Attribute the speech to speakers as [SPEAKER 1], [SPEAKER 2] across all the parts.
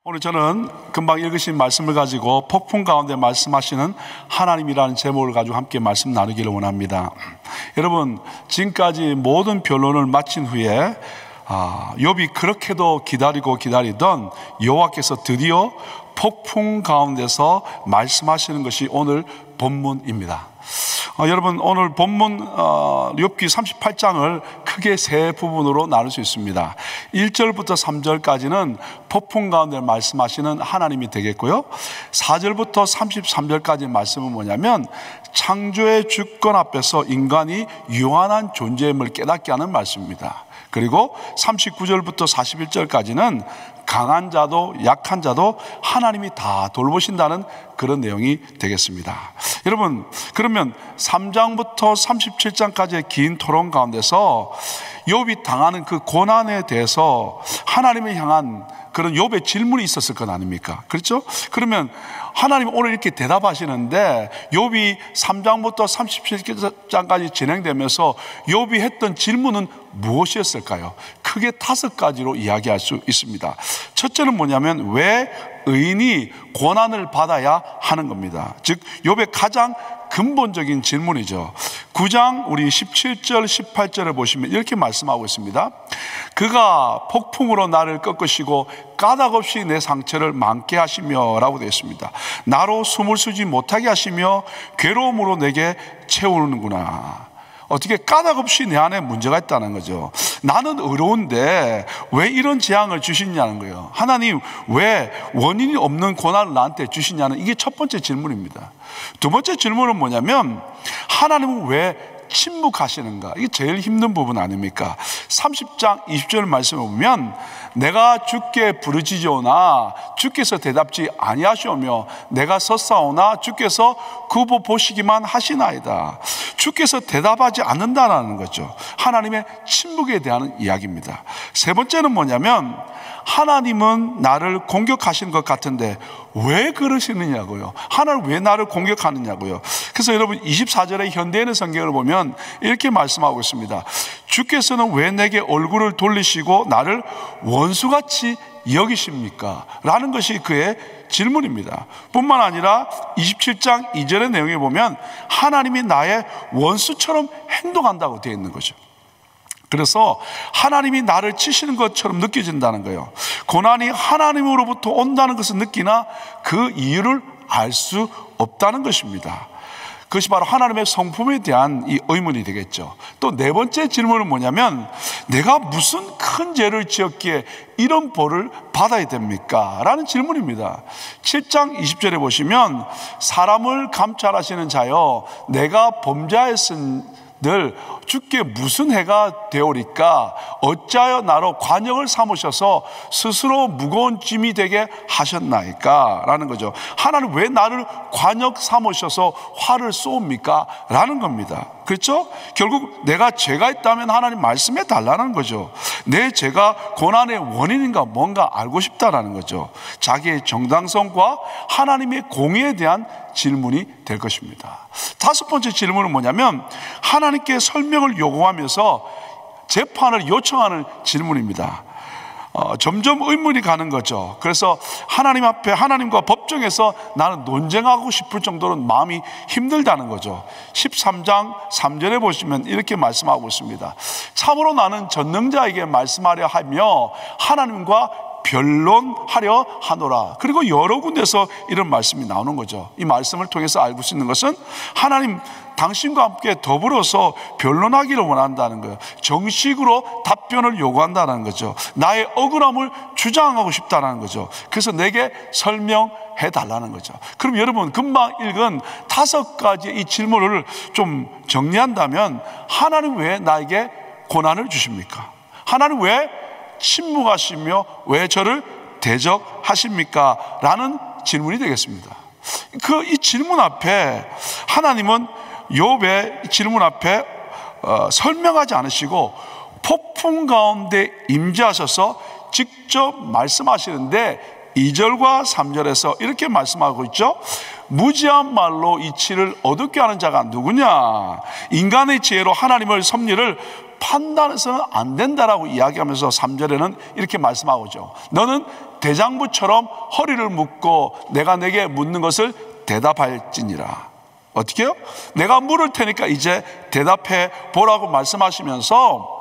[SPEAKER 1] 오늘 저는 금방 읽으신 말씀을 가지고 폭풍 가운데 말씀하시는 하나님이라는 제목을 가지고 함께 말씀 나누기를 원합니다. 여러분, 지금까지 모든 변론을 마친 후에 욥이 그렇게도 기다리던 여호와께서 드디어 폭풍 가운데서 말씀하시는 것이 오늘 본문입니다. 여러분, 오늘 본문 욥기 38장을 크게 세 부분으로 나눌 수 있습니다. 1절부터 3절까지는 폭풍 가운데 말씀하시는 하나님이 되겠고요, 4절부터 33절까지 말씀은 뭐냐면 창조의 주권 앞에서 인간이 유한한 존재임을 깨닫게 하는 말씀입니다. 그리고 39절부터 41절까지는 강한 자도 약한 자도 하나님이 다 돌보신다는 그런 내용이 되겠습니다. 여러분, 그러면 3장부터 37장까지의 긴 토론 가운데서 욥이 당하는 그 고난에 대해서 하나님을 향한 그런 욥의 질문이 있었을 것 아닙니까? 그렇죠? 그러면 하나님 오늘 이렇게 대답하시는데 욥이 3장부터 37장까지 진행되면서 욥이 했던 질문은 무엇이었을까요? 크게 5가지로 이야기할 수 있습니다. 첫째는 뭐냐면 왜 의인이 고난을 받아야 하는 겁니다. 즉 욥의 가장 근본적인 질문이죠. 9장 우리 17절 18절을 보시면 이렇게 말씀하고 있습니다. 그가 폭풍으로 나를 꺾으시고 까닭없이 내 상처를 많게 하시며 라고 되어 있습니다. 나로 숨을 쉬지 못하게 하시며 괴로움으로 내게 채우는구나. 어떻게 까닭없이 내 안에 문제가 있다는 거죠. 나는 의로운데 왜 이런 재앙을 주시냐는 거예요. 하나님, 왜 원인이 없는 고난을 나한테 주시냐는, 이게 첫 번째 질문입니다. 두 번째 질문은 뭐냐면 하나님은 왜 침묵하시는가? 이게 제일 힘든 부분 아닙니까? 30장 20절 말씀을 보면 내가 주께 부르짖으오나 주께서 대답지 아니하시오며 내가 섰사오나 주께서 굽어 보시기만 하시나이다. 주께서 대답하지 않는다는 거죠. 하나님의 침묵에 대한 이야기입니다. 세 번째는 뭐냐면 하나님은 나를 공격하시는 것 같은데 왜 그러시느냐고요. 하나님 왜 나를 공격하느냐고요. 그래서 여러분 24절의 현대인의 성경을 보면 이렇게 말씀하고 있습니다. 주께서는 왜 내게 얼굴을 돌리시고 나를 원수같이 여기십니까? 라는 것이 그의 질문입니다. 뿐만 아니라 27장 2절의 내용에 보면 하나님이 나의 원수처럼 행동한다고 되어 있는 거죠. 그래서 하나님이 나를 치시는 것처럼 느껴진다는 거예요. 고난이 하나님으로부터 온다는 것을 느끼나 그 이유를 알 수 없다는 것입니다. 그것이 바로 하나님의 성품에 대한 이 의문이 되겠죠. 또 네 번째 질문은 뭐냐면 내가 무슨 큰 죄를 지었기에 이런 벌을 받아야 됩니까? 라는 질문입니다. 7장 20절에 보시면 사람을 감찰하시는 자여 내가 범죄하였은 늘 주께 무슨 해가 되오리까? 어찌하여 나로 관역을 삼으셔서 스스로 무거운 짐이 되게 하셨나이까? 라는 거죠. 하나님 왜 나를 관역 삼으셔서 화를 쏘옵니까? 라는 겁니다. 그렇죠? 결국 내가 죄가 있다면 하나님 말씀해 달라는 거죠. 내 죄가 고난의 원인인가 뭔가 알고 싶다라는 거죠. 자기의 정당성과 하나님의 공의에 대한 질문이 될 것입니다. 다섯 번째 질문은 뭐냐면 하나님께 설명을 요구하면서 재판을 요청하는 질문입니다. 점점 의문이 가는 거죠. 그래서 하나님 앞에 하나님과 법정에서 나는 논쟁하고 싶을 정도로 마음이 힘들다는 거죠. 13장 3절에 보시면 이렇게 말씀하고 있습니다. 참으로 나는 전능자에게 말씀하려 하며 하나님과 변론하려 하노라. 그리고 여러 군데서 이런 말씀이 나오는 거죠. 이 말씀을 통해서 알고 수 있는 것은 하나님 당신과 함께 더불어서 변론하기를 원한다는 거예요. 정식으로 답변을 요구한다는 거죠. 나의 억울함을 주장하고 싶다는 거죠. 그래서 내게 설명해 달라는 거죠. 그럼 여러분 금방 읽은 5가지의 이 질문을 좀 정리한다면 하나님 왜 나에게 고난을 주십니까? 하나님 왜 침묵하시며 왜 저를 대적하십니까? 라는 질문이 되겠습니다. 이 질문 앞에 하나님은 욥의 질문 앞에 설명하지 않으시고 폭풍 가운데 임재하셔서 직접 말씀하시는데 2절과 3절에서 이렇게 말씀하고 있죠. 무지한 말로 이치를 어둡게 하는 자가 누구냐? 인간의 지혜로 하나님의 섭리를 판단해서는 안 된다라고 이야기하면서 3절에는 이렇게 말씀하고죠. 너는 대장부처럼 허리를 묶고 내가 내게 묻는 것을 대답할지니라. 어떻게 해요? 내가 물을 테니까 이제 대답해 보라고 말씀하시면서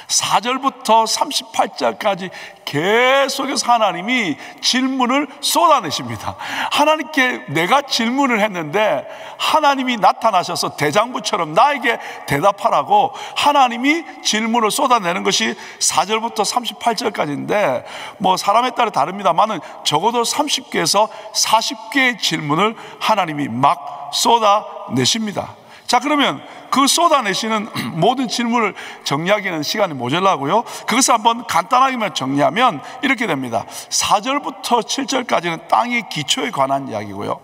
[SPEAKER 1] 4절부터 38절까지 계속해서 하나님이 질문을 쏟아내십니다. 하나님께 내가 질문을 했는데 하나님이 나타나셔서 대장부처럼 나에게 대답하라고 하나님이 질문을 쏟아내는 것이 4절부터 38절까지인데 뭐 사람에 따라 다릅니다만은 적어도 30개에서 40개의 질문을 하나님이 막 쏟아내십니다. 자, 그러면 그 쏟아내시는 모든 질문을 정리하기는 시간이 모자라고요. 그것을 한번 간단하게만 정리하면 이렇게 됩니다. 4절부터 7절까지는 땅의 기초에 관한 이야기고요,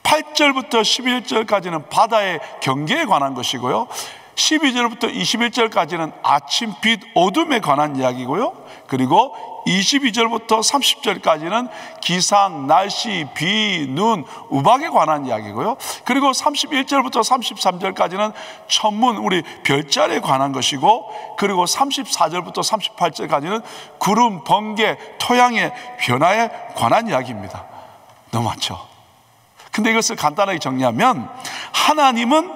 [SPEAKER 1] 8절부터 11절까지는 바다의 경계에 관한 것이고요, 12절부터 21절까지는 아침 빛 어둠에 관한 이야기고요, 그리고 22절부터 30절까지는 기상, 날씨, 비, 눈, 우박에 관한 이야기고요, 그리고 31절부터 33절까지는 천문, 우리 별자리에 관한 것이고, 그리고 34절부터 38절까지는 구름, 번개, 토양의 변화에 관한 이야기입니다. 너무 많죠? 근데 이것을 간단하게 정리하면 하나님은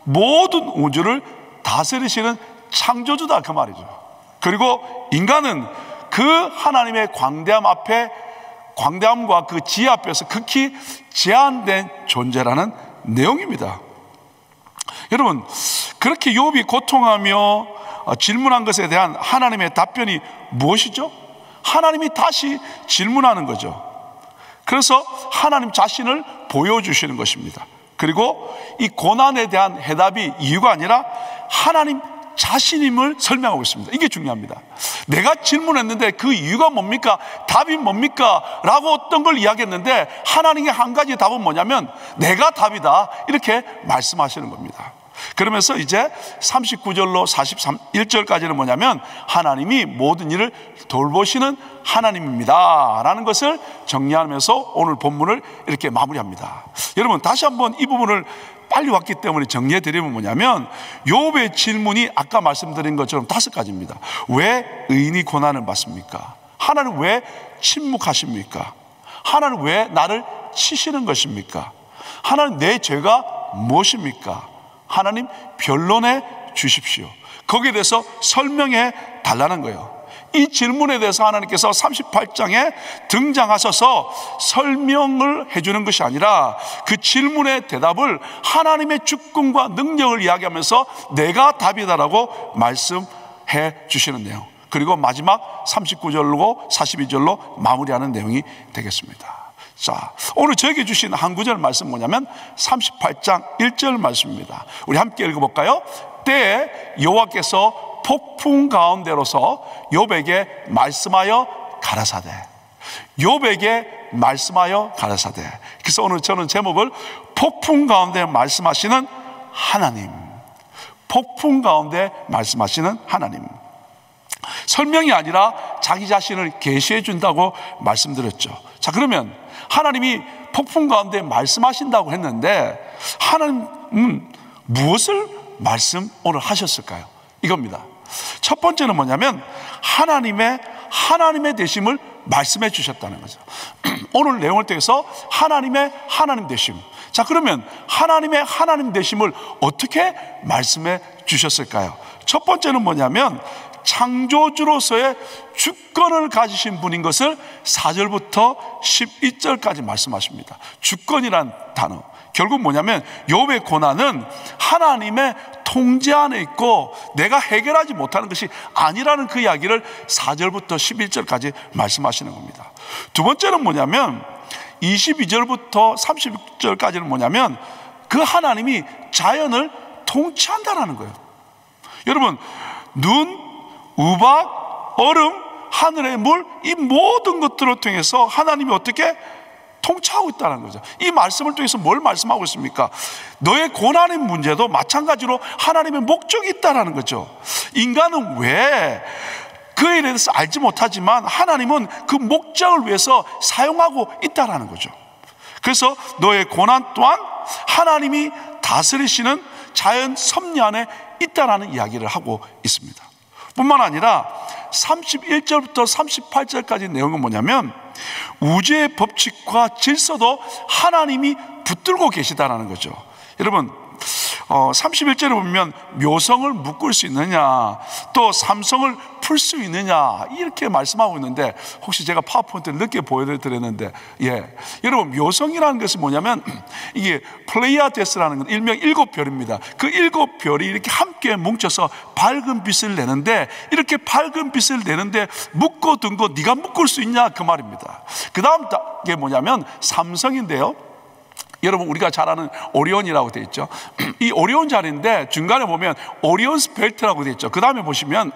[SPEAKER 1] 모든 우주를 다스리시는 창조주다, 그 말이죠. 그리고 인간은 그 하나님의 광대함 앞에, 광대함과 그 지혜 앞에서 극히 제한된 존재라는 내용입니다. 여러분, 그렇게 욥이 고통하며 질문한 것에 대한 하나님의 답변이 무엇이죠? 하나님이 다시 질문하는 거죠. 그래서 하나님 자신을 보여주시는 것입니다. 그리고 이 고난에 대한 해답이 이유가 아니라 하나님 자신임을 설명하고 있습니다. 이게 중요합니다. 내가 질문했는데 그 이유가 뭡니까? 답이 뭡니까? 라고 어떤 걸 이야기했는데 하나님의 한 가지 답은 뭐냐면 내가 답이다, 이렇게 말씀하시는 겁니다. 그러면서 이제 39절로 41절까지는 뭐냐면 하나님이 모든 일을 돌보시는 하나님입니다 라는 것을 정리하면서 오늘 본문을 이렇게 마무리합니다. 여러분, 다시 한번 이 부분을 빨리 왔기 때문에 정리해 드리면 뭐냐면 욥의 질문이 아까 말씀드린 것처럼 5가지입니다. 왜 의인이 고난을 받습니까? 하나님 왜 침묵하십니까? 하나님 왜 나를 치시는 것입니까? 하나님 내 죄가 무엇입니까? 하나님 변론해 주십시오. 거기에 대해서 설명해 달라는 거예요. 이 질문에 대해서 하나님께서 38장에 등장하셔서 설명을 해주는 것이 아니라 그 질문의 대답을 하나님의 주권과 능력을 이야기하면서 내가 답이다라고 말씀해 주시는 내용, 그리고 마지막 39절로 42절로 마무리하는 내용이 되겠습니다. 자, 오늘 저에게 주신 한 구절 말씀 뭐냐면 38장 1절 말씀입니다. 우리 함께 읽어볼까요? 때에 여호와께서 폭풍 가운데로서 욥에게 말씀하여 가라사대, 욥에게 말씀하여 가라사대. 그래서 오늘 저는 제목을 폭풍 가운데 말씀하시는 하나님, 폭풍 가운데 말씀하시는 하나님. 설명이 아니라 자기 자신을 계시해 준다고 말씀드렸죠. 자, 그러면 하나님이 폭풍 가운데 말씀하신다고 했는데 하나님은 무엇을 말씀 오늘 하셨을까요? 이겁니다. 첫 번째는 뭐냐면 하나님의 되심을 말씀해 주셨다는 거죠. 오늘 내용을 통해서 하나님의 하나님 되심. 자, 그러면 하나님의 하나님 되심을 어떻게 말씀해 주셨을까요? 첫 번째는 뭐냐면 창조주로서의 주권을 가지신 분인 것을 4절부터 12절까지 말씀하십니다. 주권이란 단어, 결국 뭐냐면 욥의 고난은 하나님의 통제 안에 있고 내가 해결하지 못하는 것이 아니라는 그 이야기를 4절부터 11절까지 말씀하시는 겁니다. 두 번째는 뭐냐면 22절부터 30절까지는 뭐냐면 그 하나님이 자연을 통치한다는 거예요. 여러분, 눈, 우박, 얼음, 하늘의 물, 이 모든 것들을 통해서 하나님이 어떻게 통치하고 있다는 거죠. 이 말씀을 통해서 뭘 말씀하고 있습니까? 너의 고난의 문제도 마찬가지로 하나님의 목적이 있다는 거죠. 인간은 왜 그에 대해서 알지 못하지만 하나님은 그 목적을 위해서 사용하고 있다는 거죠. 그래서 너의 고난 또한 하나님이 다스리시는 자연 섭리 안에 있다라는 이야기를 하고 있습니다. 뿐만 아니라 31절부터 38절까지 내용은 뭐냐면 우주의 법칙과 질서도 하나님이 붙들고 계시다라는 거죠. 여러분 31절에 보면 묘성을 묶을 수 있느냐, 또 삼성을 풀 수 있느냐, 이렇게 말씀하고 있는데, 혹시 제가 파워포인트를 늦게 보여드렸는데, 여러분 묘성이라는 것은 뭐냐면 이게 플레이아데스라는 건 일명 7별입니다. 그 7별이 이렇게 함께 뭉쳐서 밝은 빛을 내는데, 이렇게 밝은 빛을 내는데 묶어둔 거 네가 묶을 수 있냐, 그 말입니다. 그 다음 게 뭐냐면 삼성인데요, 여러분 우리가 잘 아는 오리온이라고 되어 있죠. 이 오리온 자리인데 중간에 보면 오리온스 벨트라고 되어 있죠. 그 다음에 보시면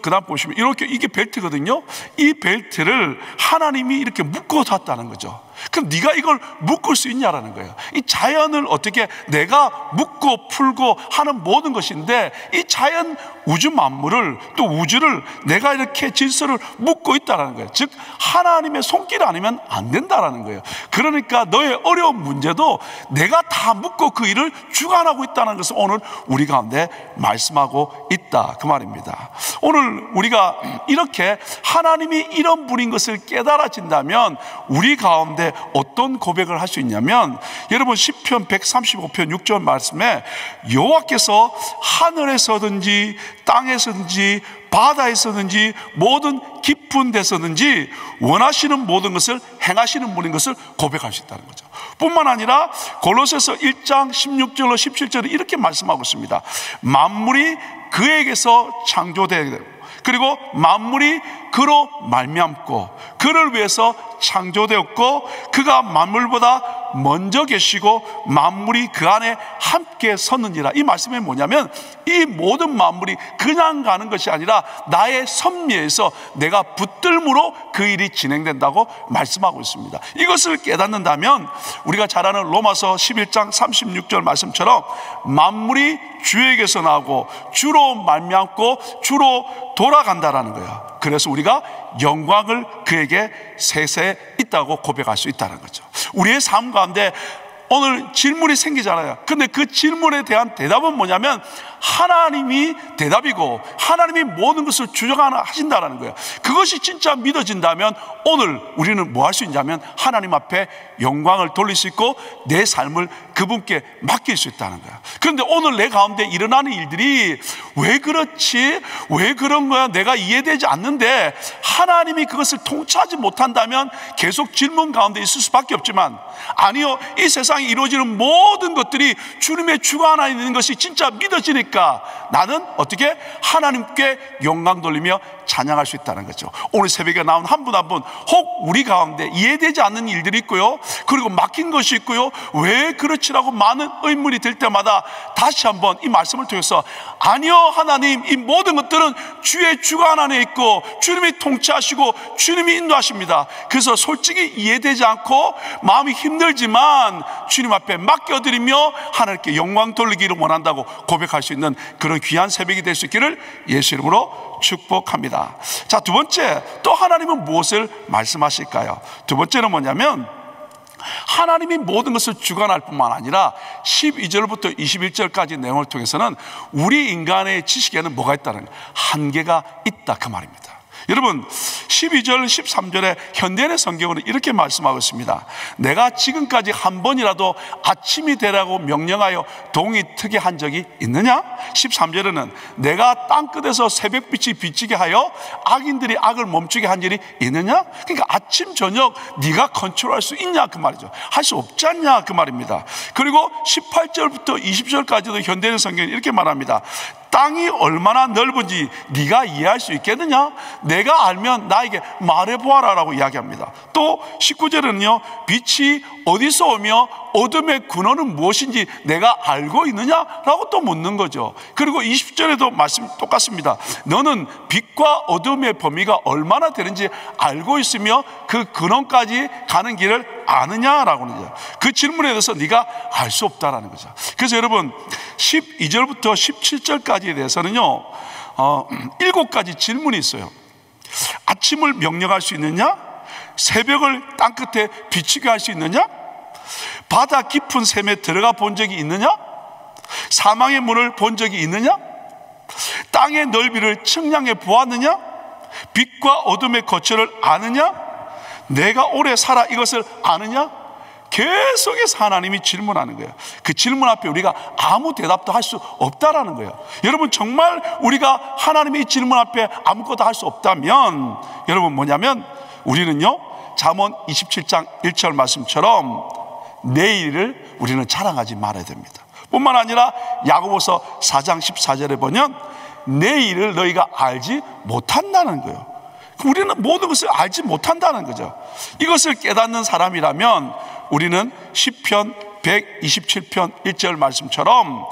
[SPEAKER 1] 그 다음 보시면 이렇게 이게 벨트거든요. 이 벨트를 하나님이 이렇게 묶어놨다는 거죠. 그럼 네가 이걸 묶을 수 있냐라는 거예요. 이 자연을 어떻게 내가 묶고 풀고 하는 모든 것인데, 이 자연 우주 만물을, 또 우주를 내가 이렇게 질서를 묶고 있다는 거예요. 즉 하나님의 손길 아니면 안 된다라는 거예요. 그러니까 너의 어려운 문제도 내가 다 묶고 그 일을 주관하고 있다는 것을 오늘 우리 가운데 말씀하고 있다, 그 말입니다. 오늘 우리가 이렇게 하나님이 이런 분인 것을 깨달아진다면 우리 가운데 어떤 고백을 할 수 있냐면, 여러분 시편 135편 6절 말씀에 여호와께서 하늘에서든지 땅에서든지 바다에서든지 모든 깊은 데서든지 원하시는 모든 것을 행하시는 분인 것을 고백할 수 있다는 거죠. 뿐만 아니라 골로새서 1장 16절로 17절에 이렇게 말씀하고 있습니다. 만물이 그에게서 창조되고, 그리고 만물이 그로 말미암고 그를 위해서 창조되었고, 그가 만물보다 먼저 계시고 만물이 그 안에 함께 섰느니라. 이 말씀이 뭐냐면 이 모든 만물이 그냥 가는 것이 아니라 나의 섭리에서 내가 붙들므로 그 일이 진행된다고 말씀하고 있습니다. 이것을 깨닫는다면 우리가 잘 아는 로마서 11장 36절 말씀처럼 만물이 주에게서 나오고 주로 말미암고 주로 돌아간다라는 거예요. 그래서 우리가 영광을 그에게 세세에 있다고 고백할 수 있다는 거죠. 우리의 삶 가운데 오늘 질문이 생기잖아요. 근데 그 질문에 대한 대답은 뭐냐면 하나님이 대답이고 하나님이 모든 것을 주장하신다는 거예요. 그것이 진짜 믿어진다면 오늘 우리는 뭐 할 수 있냐면 하나님 앞에 영광을 돌릴 수 있고 내 삶을 그분께 맡길 수 있다는 거예요. 그런데 오늘 내 가운데 일어나는 일들이 왜 그렇지? 왜 그런 거야? 내가 이해되지 않는데, 하나님이 그것을 통치하지 못한다면 계속 질문 가운데 있을 수밖에 없지만, 아니요, 이 세상에 이루어지는 모든 것들이 주님의 주관 안에 있는 것이 진짜 믿어지니까 나는 어떻게 하나님께 영광 돌리며 찬양할 수 있다는 거죠. 오늘 새벽에 나온 한 분 한 분, 혹 우리 가운데 이해되지 않는 일들이 있고요, 그리고 막힌 것이 있고요, 왜 그렇지라고 많은 의문이 들 때마다 다시 한번 이 말씀을 통해서, 아니요 하나님, 이 모든 것들은 주의 주관 안에 있고 주님이 통치하시고 주님이 인도하십니다. 그래서 솔직히 이해되지 않고 마음이 힘들지만 주님 앞에 맡겨드리며 하나님께 영광 돌리기를 원한다고 고백할 수 있는 그런 귀한 새벽이 될 수 있기를 예수 이름으로 축복합니다. 자, 두 번째, 또 하나님은 무엇을 말씀하실까요? 두 번째는 뭐냐면 하나님이 모든 것을 주관할 뿐만 아니라 12절부터 21절까지 내용을 통해서는 우리 인간의 지식에는 뭐가 있다는 거예요? 한계가 있다, 그 말입니다. 여러분 12절 13절에 현대인의 성경은 이렇게 말씀하고 있습니다. 내가 지금까지 한 번이라도 아침이 되라고 명령하여 동이 트게 한 적이 있느냐? 13절에는 내가 땅끝에서 새벽빛이 비치게 하여 악인들이 악을 멈추게 한 일이 있느냐? 그러니까 아침 저녁 네가 컨트롤할 수 있냐, 그 말이죠. 할 수 없지 않냐, 그 말입니다. 그리고 18절부터 20절까지도 현대인 성경이 이렇게 말합니다. 땅이 얼마나 넓은지 네가 이해할 수 있겠느냐? 내가 알면 나에게 말해보아라 라고 이야기합니다. 또 19절에는요, 빛이 어디서 오며 어둠의 근원은 무엇인지 내가 알고 있느냐? 라고 또 묻는 거죠. 그리고 20절에도 말씀 똑같습니다. 너는 빛과 어둠의 범위가 얼마나 되는지 알고 있으며 그 근원까지 가는 길을 아느냐라고 하는 거죠. 그 질문에 대해서 네가 알 수 없다라는 거죠. 그래서 여러분 12절부터 17절까지에 대해서는요 7가지 질문이 있어요. 아침을 명령할 수 있느냐? 새벽을 땅끝에 비치게 할 수 있느냐? 바다 깊은 샘에 들어가 본 적이 있느냐? 사망의 문을 본 적이 있느냐? 땅의 넓이를 측량해 보았느냐? 빛과 어둠의 거처를 아느냐? 내가 오래 살아 이것을 아느냐? 계속해서 하나님이 질문하는 거예요. 그 질문 앞에 우리가 아무 대답도 할 수 없다라는 거예요. 여러분, 정말 우리가 하나님의 이 질문 앞에 아무것도 할 수 없다면, 여러분 뭐냐면 우리는요, 잠언 27장 1절 말씀처럼 내일을 우리는 자랑하지 말아야 됩니다. 뿐만 아니라 야고보서 4장 14절에 보면 내일을 너희가 알지 못한다는 거예요. 우리는 모든 것을 알지 못한다는 거죠. 이것을 깨닫는 사람이라면 우리는 시편 127편 1절 말씀처럼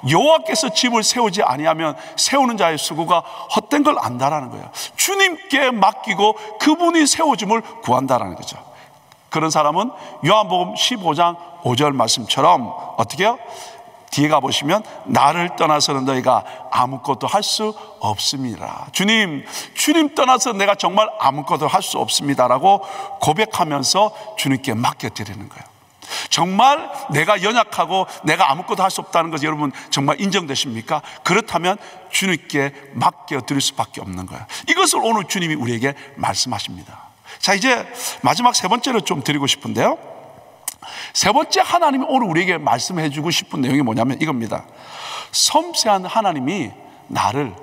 [SPEAKER 1] 여호와께서 집을 세우지 아니하면 세우는 자의 수고가 헛된 걸 안다라는 거예요. 주님께 맡기고 그분이 세워줌을 구한다라는 거죠. 그런 사람은 요한복음 15장 5절 말씀처럼 어떻게 해요? 뒤에 가보시면 나를 떠나서는 너희가 아무것도 할 수 없습니다. 주님 떠나서 내가 정말 아무것도 할 수 없습니다라고 고백하면서 주님께 맡겨드리는 거예요. 정말 내가 연약하고 내가 아무것도 할 수 없다는 것이 여러분 정말 인정되십니까? 그렇다면 주님께 맡겨드릴 수밖에 없는 거예요. 이것을 오늘 주님이 우리에게 말씀하십니다. 자, 이제 마지막 세 번째로 좀 드리고 싶은데요, 세 번째 하나님이 오늘 우리에게 말씀해 주고 싶은 내용이 뭐냐면 이겁니다. 섬세한 하나님이 나를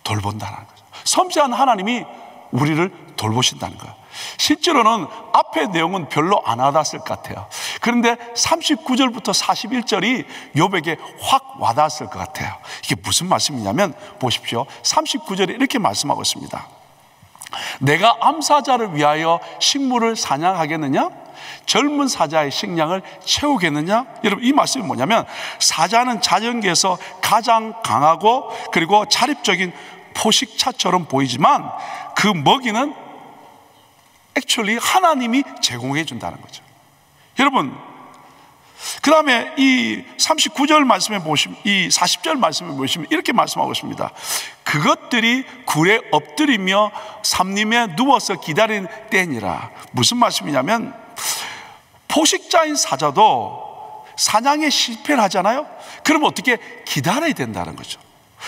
[SPEAKER 1] 돌본다는 거죠. 섬세한 하나님이 우리를 돌보신다는 거예요. 실제로는 앞의 내용은 별로 안 와닿았을 것 같아요. 그런데 39절부터 41절이 욥에게 확 와닿았을 것 같아요. 이게 무슨 말씀이냐면 보십시오. 39절에 이렇게 말씀하고 있습니다. 내가 암사자를 위하여 식물을 사냥하겠느냐? 젊은 사자의 식량을 채우겠느냐? 여러분, 이 말씀이 뭐냐면 사자는 자연계에서 가장 강하고 그리고 자립적인 포식자처럼 보이지만 그 먹이는 actually 하나님이 제공해 준다는 거죠. 여러분, 그 다음에 이 39절 말씀에 보시면, 이 40절 말씀에 보시면 이렇게 말씀하고 있습니다. 그것들이 굴에 엎드리며 삼림에 누워서 기다리는 때니라. 무슨 말씀이냐면 포식자인 사자도 사냥에 실패를 하잖아요. 그럼 어떻게 기다려야 된다는 거죠.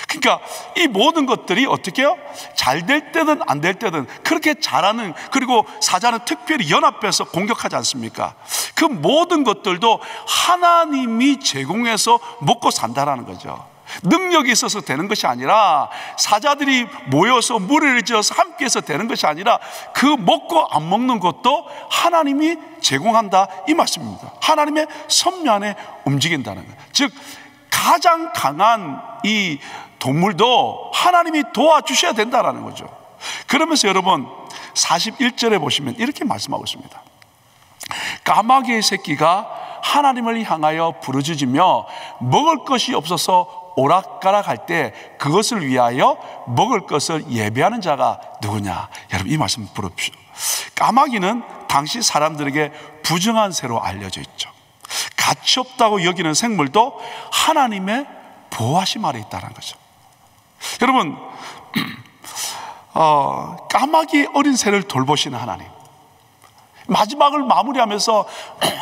[SPEAKER 1] 그러니까 이 모든 것들이 어떻게 해요? 잘 될 때든 안 될 때든 그렇게 잘하는, 그리고 사자는 특별히 연합해서 공격하지 않습니까? 그 모든 것들도 하나님이 제공해서 먹고 산다라는 거죠. 능력이 있어서 되는 것이 아니라, 사자들이 모여서 무리를 지어서 함께해서 되는 것이 아니라 그 먹고 안 먹는 것도 하나님이 제공한다, 이 말씀입니다. 하나님의 섭리 안에 움직인다는 거예요. 즉 가장 강한 이 동물도 하나님이 도와주셔야 된다는 거죠. 그러면서 여러분 41절에 보시면 이렇게 말씀하고 있습니다. 까마귀의 새끼가 하나님을 향하여 부르짖으며 먹을 것이 없어서 오락가락할 때 그것을 위하여 먹을 것을 예배하는 자가 누구냐? 여러분, 이 말씀 들어보십시오. 까마귀는 당시 사람들에게 부정한 새로 알려져 있죠. 가치 없다고 여기는 생물도 하나님의 보호하심 아래 있다는 거죠. 여러분, 까마귀 어린 새를 돌보시는 하나님, 마지막을 마무리하면서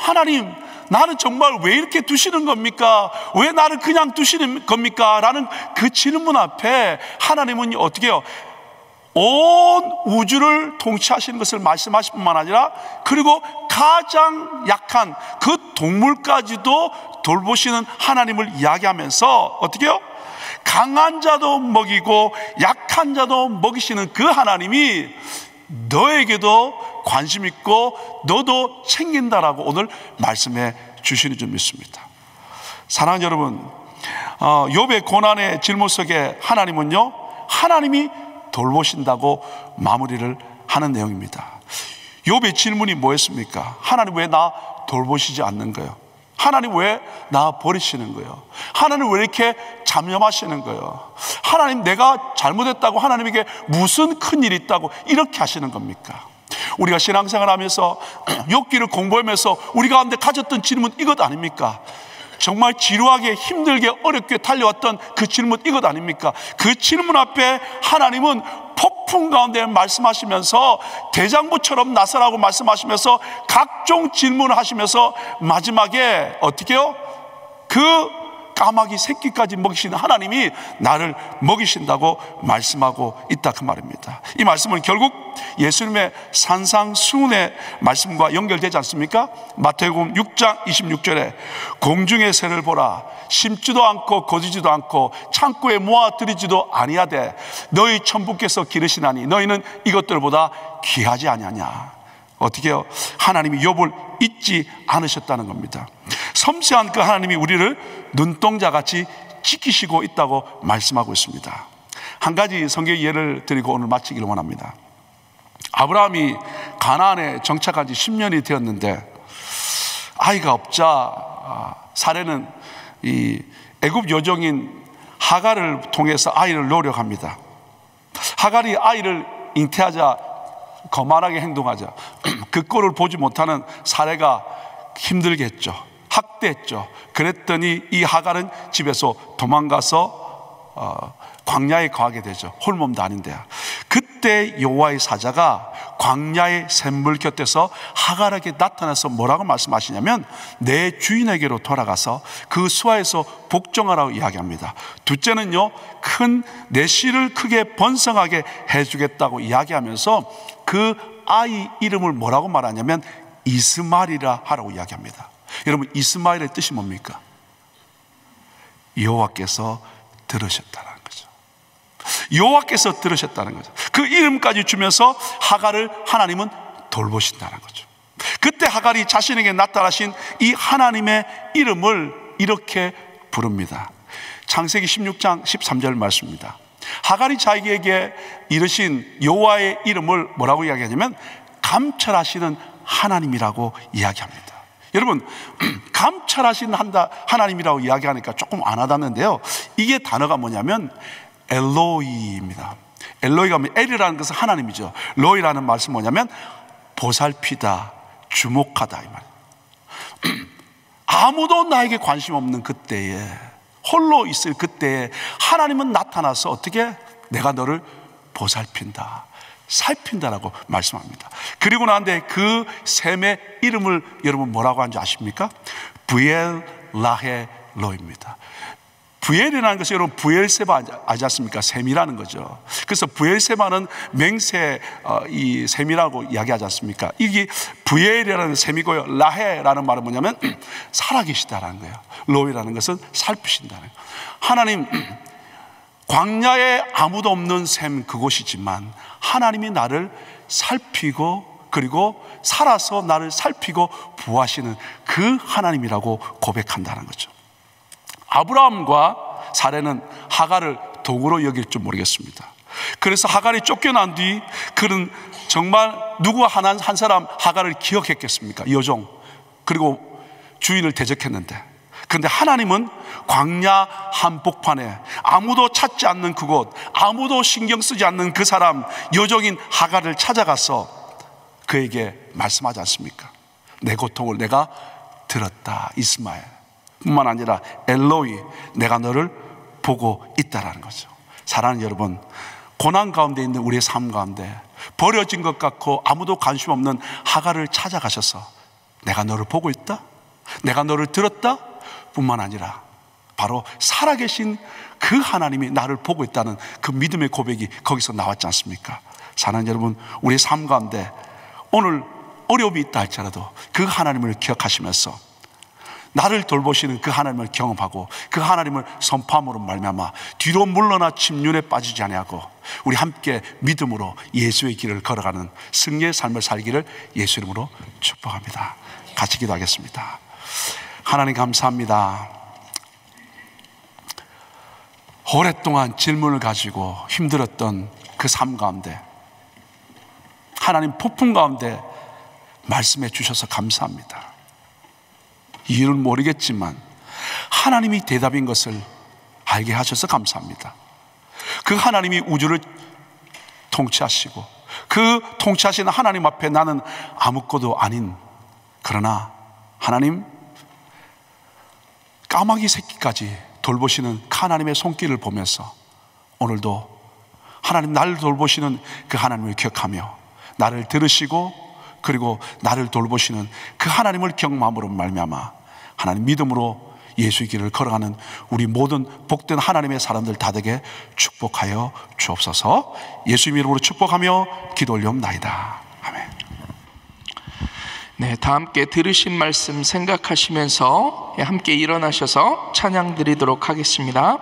[SPEAKER 1] 하나님, 나는 정말 왜 이렇게 두시는 겁니까? 왜 나를 그냥 두시는 겁니까? 라는 그 질문 앞에 하나님은 어떻게 해요? 온 우주를 통치하시는 것을 말씀하실 뿐만 아니라 그리고 가장 약한 그 동물까지도 돌보시는 하나님을 이야기하면서 어떻게 해요? 강한 자도 먹이고 약한 자도 먹이시는 그 하나님이 너에게도 관심 있고 너도 챙긴다라고 오늘 말씀해 주시는 줄 믿습니다. 사랑하는 여러분, 욥의 고난의 질문 속에 하나님은요, 하나님이 돌보신다고 마무리를 하는 내용입니다. 욥의 질문이 뭐였습니까? 하나님 왜 나 돌보시지 않는 거예요? 하나님 왜 나 버리시는 거예요? 하나님 왜 이렇게 잠잠하시는 거예요? 하나님, 내가 잘못했다고 하나님에게 무슨 큰일이 있다고 이렇게 하시는 겁니까? 우리가 신앙생활 하면서 욥기를 공부하면서 우리 가운데 가졌던 질문 이것 아닙니까? 정말 지루하게 힘들게 어렵게 달려왔던 그 질문 이것 아닙니까? 그 질문 앞에 하나님은 폭풍 가운데 말씀하시면서 대장부처럼 나서라고 말씀하시면서 각종 질문을 하시면서 마지막에 어떻게 해요? 그 까마귀 새끼까지 먹이시는 하나님이 나를 먹이신다고 말씀하고 있다, 그 말입니다. 이 말씀은 결국 예수님의 산상수훈의 말씀과 연결되지 않습니까? 마태복음 6장 26절에 공중의 새를 보라, 심지도 않고 거두지도 않고 창고에 모아들이지도 아니하되 너희 천부께서 기르시나니 너희는 이것들보다 귀하지 아니하냐. 어떻게 해요? 하나님이 욥을 잊지 않으셨다는 겁니다. 섬세한 그 하나님이 우리를 눈동자같이 지키시고 있다고 말씀하고 있습니다. 한 가지 성경 예를 드리고 오늘 마치기를 원합니다. 아브라함이 가나안에 정착한 지 10년이 되었는데 아이가 없자 사레는 이 애굽 여종인 하갈을 통해서 아이를 노력합니다. 하갈이 아이를 잉태하자, 거만하게 행동하자 그 꼴을 보지 못하는 사레가 힘들게 했죠. 학대했죠. 그랬더니 이 하갈은 집에서 도망가서 광야에 거하게 되죠. 홀몸도 아닌데요. 그때 여호와의 사자가 광야의 샘물 곁에서 하갈에게 나타나서 뭐라고 말씀하시냐면 내 주인에게로 돌아가서 그 수하에서 복종하라고 이야기합니다. 둘째는요, 큰 내 씨를 크게 번성하게 해주겠다고 이야기하면서 그 아이 이름을 뭐라고 말하냐면 이스마엘이라 하라고 이야기합니다. 여러분, 이스마엘의 뜻이 뭡니까? 여호와께서 들으셨다는 거죠. 여호와께서 들으셨다는 거죠. 그 이름까지 주면서 하갈을 하나님은 돌보신다는 거죠. 그때 하갈이 자신에게 나타나신 이 하나님의 이름을 이렇게 부릅니다. 창세기 16장 13절 말씀입니다. 하갈이 자기에게 이르신 여호와의 이름을 뭐라고 이야기하냐면 감찰하시는 하나님이라고 이야기합니다. 여러분, 감찰하시는 하나님이라고 이야기하니까 조금 안 와닿는데요, 이게 단어가 뭐냐면 엘로이입니다. 엘로이가 엘이라는 것은 하나님이죠. 로이라는 말은 뭐냐면 보살피다, 주목하다, 이 말. 아무도 나에게 관심 없는 그때에, 홀로 있을 그때에 하나님은 나타나서 어떻게 내가 너를 보살핀다, 살핀다라고 말씀합니다. 그리고 나는데 그 샘의 이름을 여러분 뭐라고 하는지 아십니까? 부엘라헬로입니다. 부엘이라는 것은 여러분 부엘세바 아지 않습니까? 샘이라는 거죠. 그래서 부엘세바는 맹세 이 샘이라고 이야기하지 않습니까? 이게 부엘이라는 샘이고요, 라헤라는 말은 뭐냐면 살아계시다라는 거예요. 로이라는 것은 살피신다는 거예요. 하나님, 광야에 아무도 없는 샘 그곳이지만 하나님이 나를 살피고 그리고 살아서 나를 살피고 부하시는 그 하나님이라고 고백한다는 거죠. 아브라함과 사레는 하갈을 도구로 여길 줄 모르겠습니다. 그래서 하갈이 쫓겨난 뒤 그는 정말 누구 한 사람 하갈을 기억했겠습니까? 여종, 그리고 주인을 대적했는데, 그런데 하나님은 광야 한복판에 아무도 찾지 않는 그곳, 아무도 신경 쓰지 않는 그 사람 여종인 하갈을 찾아가서 그에게 말씀하지 않습니까? 내 고통을 내가 들었다, 이스마엘. 뿐만 아니라 엘로이, 내가 너를 보고 있다라는 거죠. 사랑하는 여러분, 고난 가운데 있는 우리의 삶 가운데 버려진 것 같고 아무도 관심 없는 하갈을 찾아가셔서 내가 너를 보고 있다, 내가 너를 들었다 뿐만 아니라 바로 살아계신 그 하나님이 나를 보고 있다는 그 믿음의 고백이 거기서 나왔지 않습니까? 사랑하는 여러분, 우리의 삶 가운데 오늘 어려움이 있다 할지라도 그 하나님을 기억하시면서 나를 돌보시는 그 하나님을 경험하고 그 하나님을 선포함으로 말미암아 뒤로 물러나 침륜에 빠지지 아니하고 우리 함께 믿음으로 예수의 길을 걸어가는 승리의 삶을 살기를 예수 이름으로 축복합니다. 같이 기도하겠습니다. 하나님 감사합니다. 오랫동안 질문을 가지고 힘들었던 그 삶 가운데 하나님 폭풍 가운데 말씀해 주셔서 감사합니다. 이유는 모르겠지만 하나님이 대답인 것을 알게 하셔서 감사합니다. 그 하나님이 우주를 통치하시고 그 통치하시는 하나님 앞에 나는 아무것도 아닌, 그러나 하나님 까마귀 새끼까지 돌보시는 하나님의 손길을 보면서 오늘도 하나님 나를 돌보시는 그 하나님을 기억하며 나를 들으시고 그리고 나를 돌보시는 그 하나님을 경험함으로 말미암아 하나님 믿음으로 예수의 길을 걸어가는 우리 모든 복된 하나님의 사람들 다 되게 축복하여 주옵소서. 예수님 이름으로 축복하며 기도 올리옵나이다. 아멘.
[SPEAKER 2] 네, 다 함께 들으신 말씀 생각하시면서 함께 일어나셔서 찬양 드리도록 하겠습니다.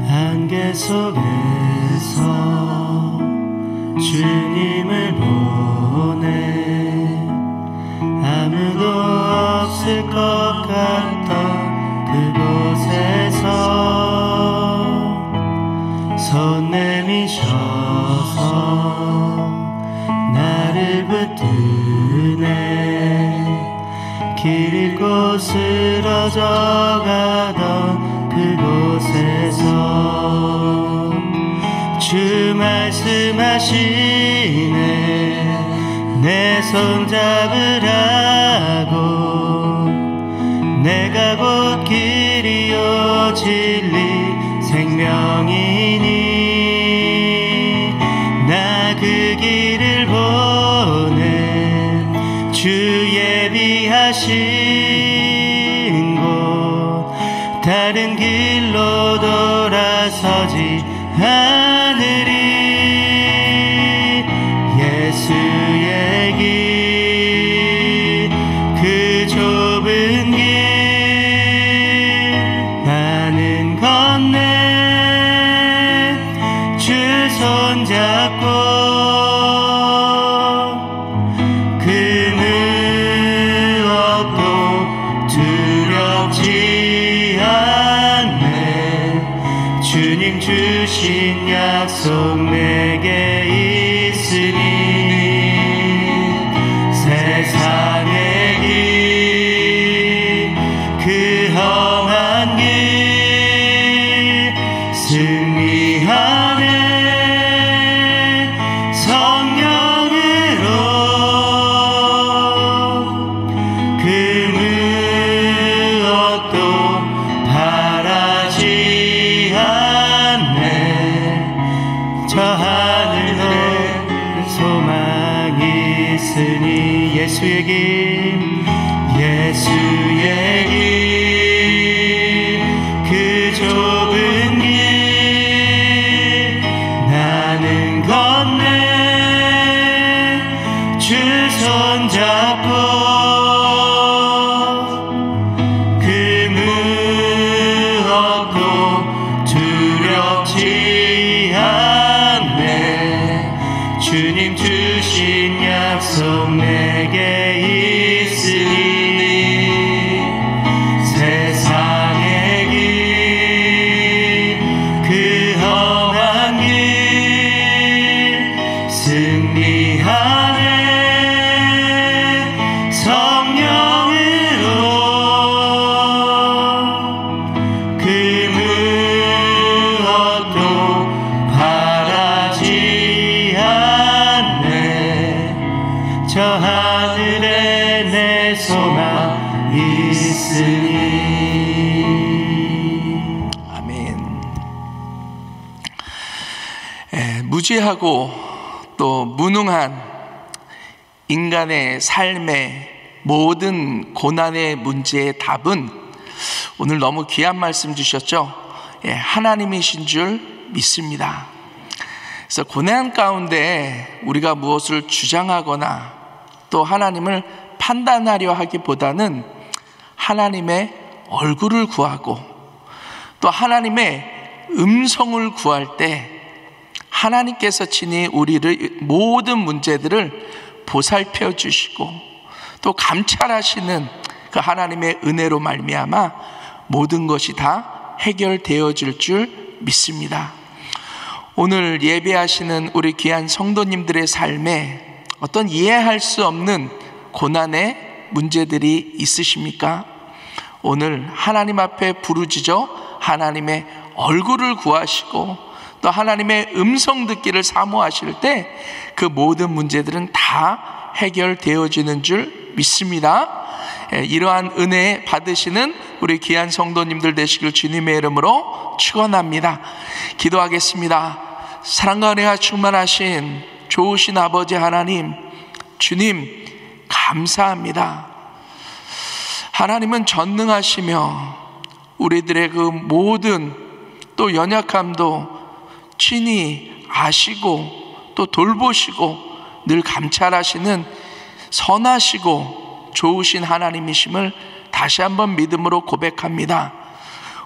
[SPEAKER 3] 안개 속에서 주님을 보내 아무도 없을 것 같던 그곳에서 손 내미셔서 나를 붙드네 길 잃고 쓰러져 가던 그곳에서 주 말씀하시네 내 손 잡으라고 내가 곧 길이요 진리 생명이니 나 그 길을 보내 주 예비하신 곳 다른 길로 돌아서지 않으리 예수의 길 그 좁은 길 나는 건네 주 손잡고 그 무엇도 두렵지 않네 주님 주신 약속 내게 있으니 세상의 길 그 험한 길 승리하네 성령으로 그 무엇도 바라지 않네 저 하늘에 소망이 있으니 예수의 길 예수의 길 그 좁은 길 나는 건네 주 손잡고 그 무엇도 두렵지 않네 주님 주신 약속 내게 있으니 세상의 길 그 험한 길 승리하네 성령으로 그 무엇도 바라지 않네 저 하늘에 내 소망 있으니
[SPEAKER 2] 아멘. 무지하고 또 무능한 인간의 삶의 모든 고난의 문제의 답은 오늘 너무 귀한 말씀 주셨죠? 하나님이신 줄 믿습니다. 그래서 고난 가운데 우리가 무엇을 주장하거나 또 하나님을 판단하려 하기보다는 하나님의 얼굴을 구하고 또 하나님의 음성을 구할 때 하나님께서 친히 우리를 모든 문제들을 보살펴 주시고 또 감찰하시는 그 하나님의 은혜로 말미암아 모든 것이 다 해결되어질 줄 믿습니다. 오늘 예배하시는 우리 귀한 성도님들의 삶에 어떤 이해할 수 없는 고난의 문제들이 있으십니까? 오늘 하나님 앞에 부르짖어 하나님의 얼굴을 구하시고 또 하나님의 음성 듣기를 사모하실 때 그 모든 문제들은 다 해결되어지는 줄 믿습니다. 이러한 은혜 받으시는 우리 귀한 성도님들 되시길 주님의 이름으로 축원합니다. 기도하겠습니다. 사랑과 은혜가 충만하신 좋으신 아버지 하나님, 주님 감사합니다. 하나님은 전능하시며 우리들의 그 모든 또 연약함도 친히 아시고 또 돌보시고 늘 감찰하시는 선하시고 좋으신 하나님이심을 다시 한번 믿음으로 고백합니다.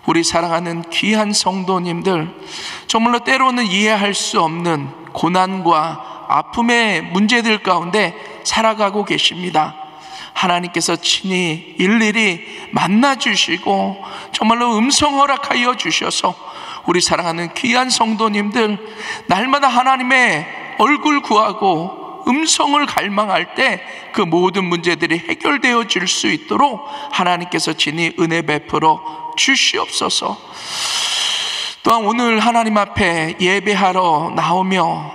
[SPEAKER 2] 우리 사랑하는 귀한 성도님들, 정말로 때로는 이해할 수 없는 고난과 아픔의 문제들 가운데 살아가고 계십니다. 하나님께서 친히 일일이 만나주시고 정말로 음성 허락하여 주셔서 우리 사랑하는 귀한 성도님들, 날마다 하나님의 얼굴 구하고 음성을 갈망할 때 그 모든 문제들이 해결되어 질 수 있도록 하나님께서 친히 은혜 베풀어 주시옵소서. 또한 오늘 하나님 앞에 예배하러 나오며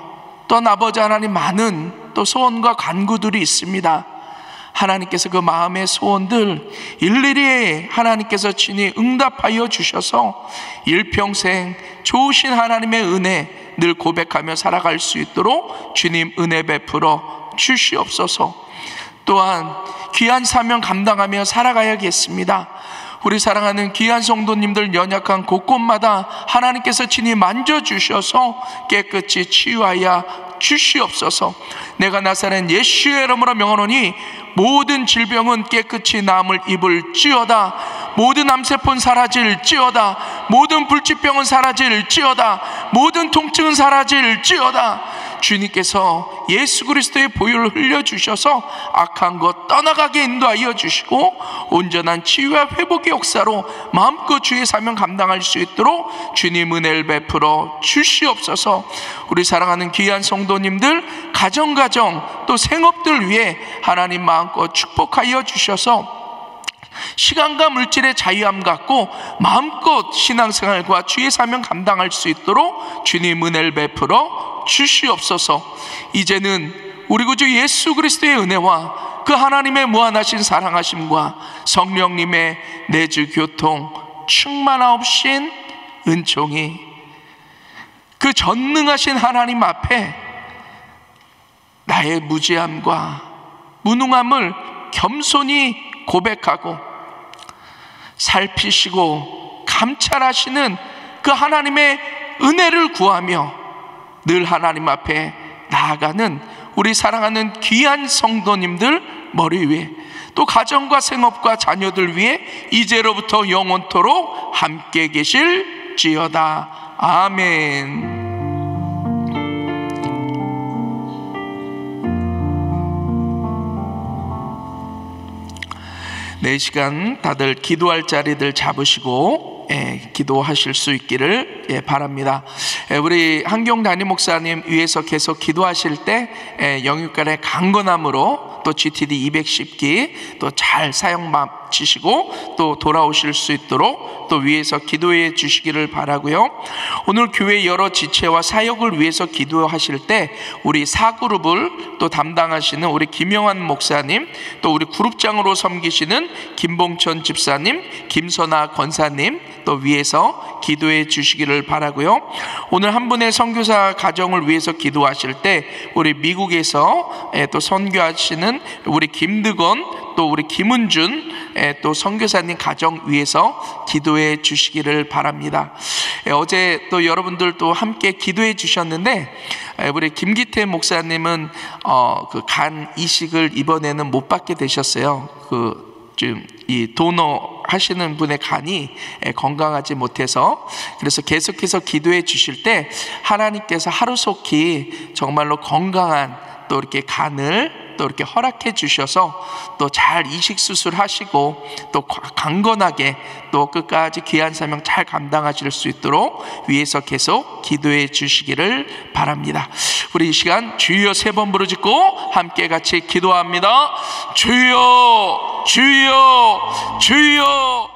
[SPEAKER 2] 또한 아버지 하나님, 많은 또 소원과 간구들이 있습니다. 하나님께서 그 마음의 소원들 일일이 하나님께서 친히 응답하여 주셔서 일평생 좋으신 하나님의 은혜 늘 고백하며 살아갈 수 있도록 주님 은혜 베풀어 주시옵소서. 또한 귀한 사명 감당하며 살아가야겠습니다. 우리 사랑하는 귀한 성도님들 연약한 곳곳마다 하나님께서 친히 만져주셔서 깨끗이 치유하여 주시옵소서. 내가 나사렛 예수의 이름으로 명하노니 모든 질병은 깨끗이 나음을 입을지어다. 모든 암세포는 사라질지어다. 모든 불치병은 사라질지어다. 모든 통증은 사라질지어다. 주님께서 예수 그리스도의 보혈을 흘려주셔서 악한 것 떠나가게 인도하여 주시고 온전한 치유와 회복의 역사로 마음껏 주의 사명 감당할 수 있도록 주님 은혜를 베풀어 주시옵소서. 우리 사랑하는 귀한 성도님들 가정 또 생업들 위해 하나님 마음껏 축복하여 주셔서 시간과 물질의 자유함 갖고 마음껏 신앙생활과 주의 사명 감당할 수 있도록 주님 은혜를 베풀어 주시옵소서. 이제는 우리 구주 예수 그리스도의 은혜와 그 하나님의 무한하신 사랑하심과 성령님의 내주 교통 충만하옵신 은총이 그 전능하신 하나님 앞에 나의 무지함과 무능함을 겸손히 고백하고 살피시고 감찰하시는 그 하나님의 은혜를 구하며 늘 하나님 앞에 나아가는 우리 사랑하는 귀한 성도님들 머리 위에, 또 가정과 생업과 자녀들 위해 이제로부터 영원토록 함께 계실지어다. 아멘. 네, 시간 다들 기도할 자리들 잡으시고 기도하실 수 있기를 바랍니다. 우리 한경 담임 목사님 위에서 계속 기도하실 때 영육간의 강건함으로 또 GTD 210기 또 잘 사용 마치시고 또 돌아오실 수 있도록 또 위에서 기도해 주시기를 바라고요. 오늘 교회 여러 지체와 사역을 위해서 기도하실 때 우리 4그룹을 또 담당하시는 우리 김영환 목사님, 또 우리 그룹장으로 섬기시는 김봉천 집사님, 김선아 권사님 또 위에서 기도해 주시기를 바라고요. 오늘 한 분의 선교사 가정을 위해서 기도하실 때 우리 미국에서 또 선교하시는 우리 김득원 또 우리 김은준 또 선교사님 가정 위해서 기도해 주시기를 바랍니다. 어제 또 여러분들 또 함께 기도해 주셨는데 우리 김기태 목사님은 그 간 이식을 이번에는 못 받게 되셨어요. 지금 이 도너 하시는 분의 간이 건강하지 못해서, 그래서 계속해서 기도해 주실 때 하나님께서 하루속히 정말로 건강한 또 이렇게 간을 또 이렇게 허락해 주셔서 또 잘 이식 수술하시고 또 강건하게 또 끝까지 귀한 사명 잘 감당하실 수 있도록 위에서 계속 기도해 주시기를 바랍니다. 우리 이 시간 주여 3번 부르짖고 함께 같이 기도합니다. 주여 주여 주여.